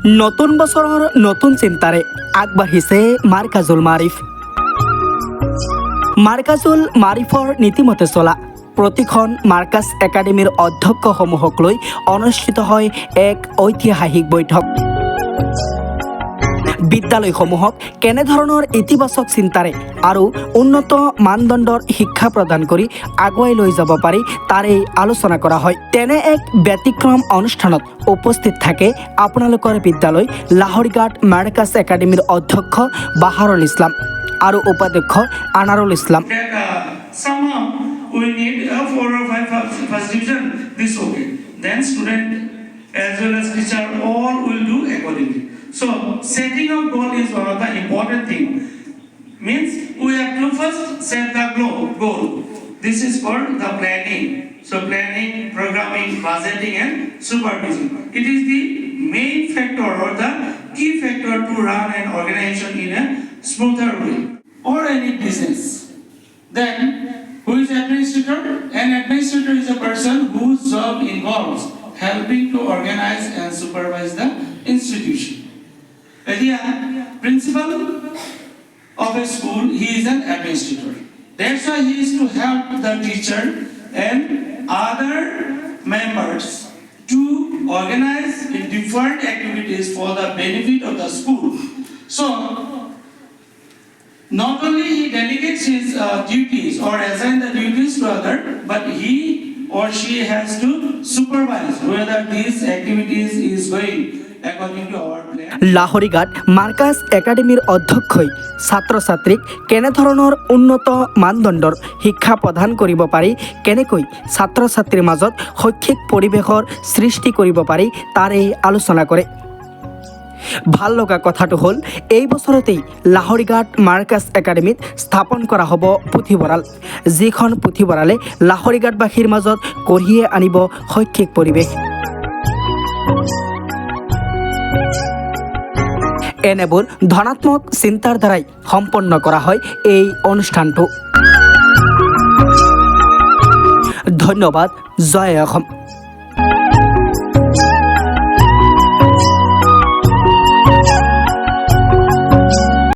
নতুন বছৰৰ নতুন চিন্তাৰে আগবাঢ়িছে মাৰ্কাজুল মাৰিফ। মাৰ্কাজুল মাৰিফৰ নীতিমতে চলা প্ৰতিখন মাৰ্কাজ একাডেমীৰ অধ্যক্ষসমূহক লৈ অনুষ্ঠিত হয় এক ঐতিহাসিক বৈঠক। বিদ্যালয়সমূহক কেনেধৰণৰ ইতিবাচক চিন্তাৰে আৰু উন্নত মানদণ্ডৰ শিক্ষা প্ৰদান কৰি আগুৱাই লৈ যাব পাৰি তাৰেই আলোচনা কৰা হয়। তেনে এক ব্যতিক্ৰম অনুষ্ঠানত উপস্থিত থাকে আপোনালোকৰ বিদ্যালয় লাহৰিঘাট মাৰ্কাজ একাডেমীৰ অধ্যক্ষ বাহাৰুল ইছলাম আৰু উপাধ্যক্ষ Anarul Islam. Somehow we need a 4 or 5 first division. This okay. Then student as well as teacher all will do accordingly. So setting of goal is one of the important thing. Means we have to first set the goal. This is called the planning. So planning, programming, budgeting and supervision. It is the main factor or the key factor to run an organization in a smoother way or any business. Then who is administrator? An administrator is a person whose job involves helping to organize and supervise the institution. Principal of a school, he is an administrator. That's why he is to help the teacher and other members to organize different activities for the benefit of the school. So not only he delegates his duties or assign the duties to other, but he or she has to supervise whether these activities is going according to our plan. Laharighat Markaz একাডেমীৰ অধ্যক্ষই ছাত্ৰ ছাত্ৰীক কেনেধৰণৰ উন্নত মানদণ্ডৰ শিক্ষা প্ৰদান কৰিব পাৰি, কেনেকৈ ছাত্ৰ ছাত্ৰীৰ মাজত শৈক্ষিক পৰিৱেশৰ সৃষ্টি কৰিব পাৰি তাৰেই আলোচনা কৰে। ভাল লগা কথাটো হ'ল এই বছৰতেই লাহৰিঘাট মাৰ্কাজ একাডেমীত স্থাপন কৰা হ'ব পুথিভঁৰাল, যিখন পুথিভঁৰালে লাহৰিঘাটবাসীৰ মাজত কঢ়িয়াই আনিব শৈক্ষিক পৰিৱেশ। এনেবোৰ ধনাত্মক চিন্তাৰ দ্বাৰাই সম্পন্ন কৰা হয় এই অনুষ্ঠানটো। ধন্যবাদ। জয় অসম।